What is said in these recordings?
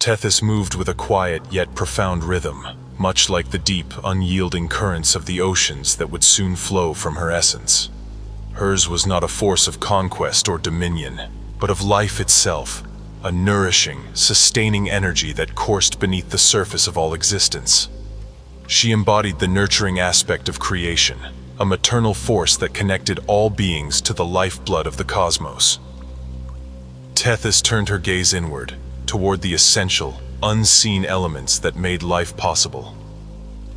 Tethys moved with a quiet yet profound rhythm, much like the deep, unyielding currents of the oceans that would soon flow from her essence. Hers was not a force of conquest or dominion, but of life itself, a nourishing, sustaining energy that coursed beneath the surface of all existence. She embodied the nurturing aspect of creation, a maternal force that connected all beings to the lifeblood of the cosmos. Tethys turned her gaze inward, toward the essential, unseen elements that made life possible.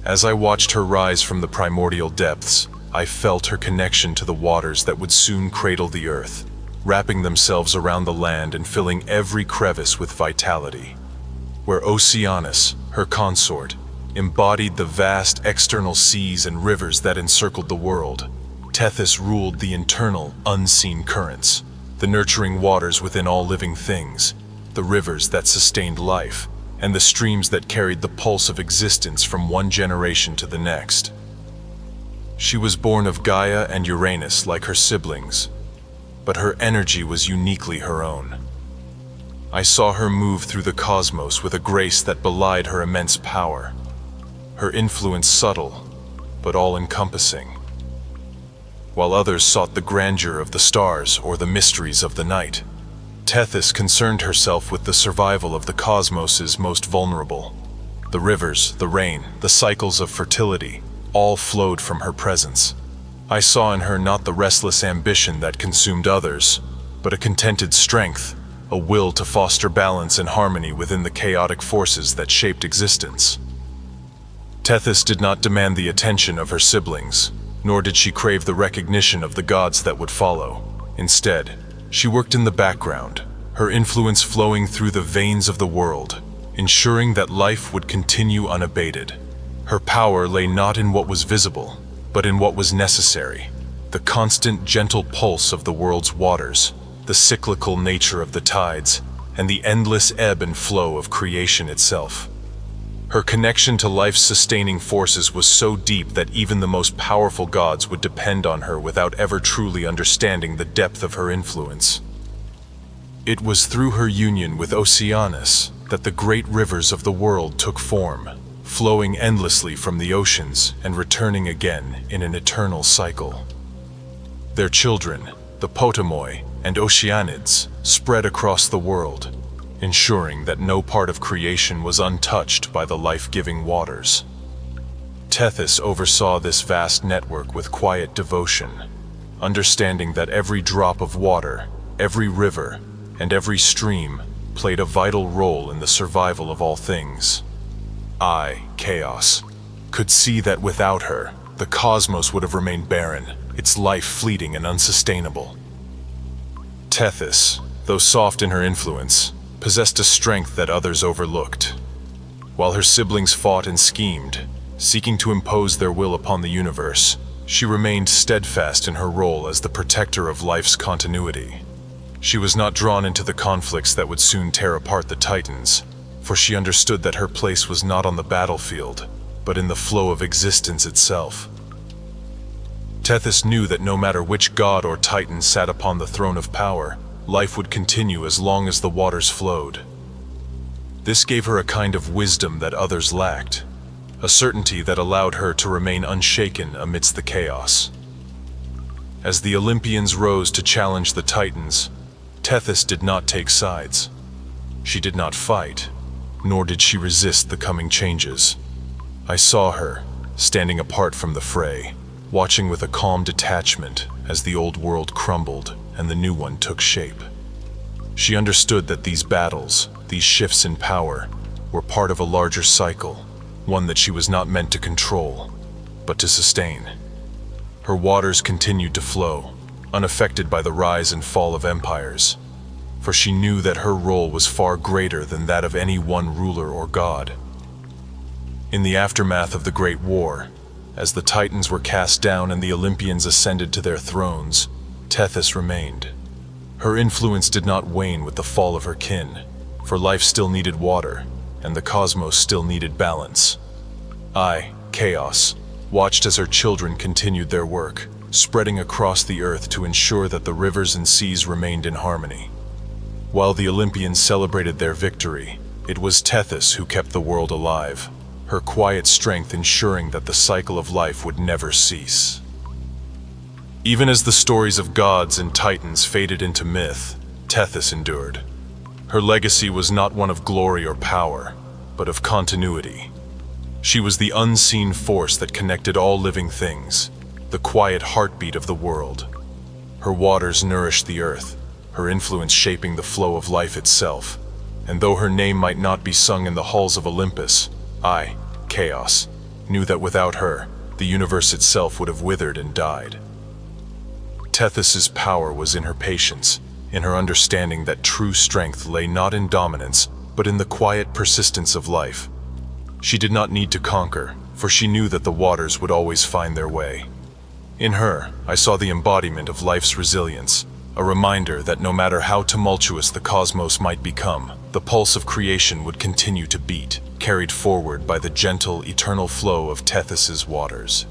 As I watched her rise from the primordial depths, I felt her connection to the waters that would soon cradle the earth, wrapping themselves around the land and filling every crevice with vitality. Where Oceanus, her consort, embodied the vast external seas and rivers that encircled the world, Tethys ruled the internal, unseen currents, the nurturing waters within all living things, the rivers that sustained life, and the streams that carried the pulse of existence from one generation to the next. She was born of Gaia and Uranus like her siblings, but her energy was uniquely her own. I saw her move through the cosmos with a grace that belied her immense power, her influence subtle, but all-encompassing. While others sought the grandeur of the stars or the mysteries of the night, Tethys concerned herself with the survival of the cosmos's most vulnerable. The rivers, the rain, the cycles of fertility, all flowed from her presence. I saw in her not the restless ambition that consumed others, but a contented strength, a will to foster balance and harmony within the chaotic forces that shaped existence. Tethys did not demand the attention of her siblings, nor did she crave the recognition of the gods that would follow. Instead, she worked in the background, her influence flowing through the veins of the world, ensuring that life would continue unabated. Her power lay not in what was visible, but in what was necessary, the constant gentle pulse of the world's waters, the cyclical nature of the tides, and the endless ebb and flow of creation itself. Her connection to life's sustaining forces was so deep that even the most powerful gods would depend on her without ever truly understanding the depth of her influence. It was through her union with Oceanus that the great rivers of the world took form, flowing endlessly from the oceans and returning again in an eternal cycle. Their children, the Potamoi and Oceanids, spread across the world, ensuring that no part of creation was untouched by the life-giving waters. Tethys oversaw this vast network with quiet devotion, understanding that every drop of water, every river, and every stream played a vital role in the survival of all things. I, Chaos, could see that without her, the cosmos would have remained barren, its life fleeting and unsustainable. Tethys, though soft in her influence, possessed a strength that others overlooked. While her siblings fought and schemed, seeking to impose their will upon the universe, she remained steadfast in her role as the protector of life's continuity. She was not drawn into the conflicts that would soon tear apart the Titans, for she understood that her place was not on the battlefield, but in the flow of existence itself. Tethys knew that no matter which god or titan sat upon the throne of power, life would continue as long as the waters flowed. This gave her a kind of wisdom that others lacked, a certainty that allowed her to remain unshaken amidst the chaos. As the Olympians rose to challenge the Titans, Tethys did not take sides. She did not fight, nor did she resist the coming changes. I saw her, standing apart from the fray, watching with a calm detachment as the old world crumbled and the new one took shape. She understood that these battles, these shifts in power, were part of a larger cycle, one that she was not meant to control, but to sustain. Her waters continued to flow, unaffected by the rise and fall of empires, for she knew that her role was far greater than that of any one ruler or god. In the aftermath of the Great War, as the Titans were cast down and the Olympians ascended to their thrones, Tethys remained. Her influence did not wane with the fall of her kin, for life still needed water, and the cosmos still needed balance. I, Chaos, watched as her children continued their work, spreading across the earth to ensure that the rivers and seas remained in harmony. While the Olympians celebrated their victory, It was Tethys who kept the world alive, her quiet strength ensuring that the cycle of life would never cease. Even as the stories of gods and titans faded into myth, Tethys endured. Her legacy was not one of glory or power, but of continuity. She was the unseen force that connected all living things, the quiet heartbeat of the world. Her waters nourished the earth, her influence shaping the flow of life itself. And though her name might not be sung in the halls of Olympus, I, Chaos, knew that without her, the universe itself would have withered and died. Tethys's power was in her patience, in her understanding that true strength lay not in dominance, but in the quiet persistence of life. She did not need to conquer, for she knew that the waters would always find their way. In her, I saw the embodiment of life's resilience, a reminder that no matter how tumultuous the cosmos might become, the pulse of creation would continue to beat, carried forward by the gentle, eternal flow of Tethys's waters.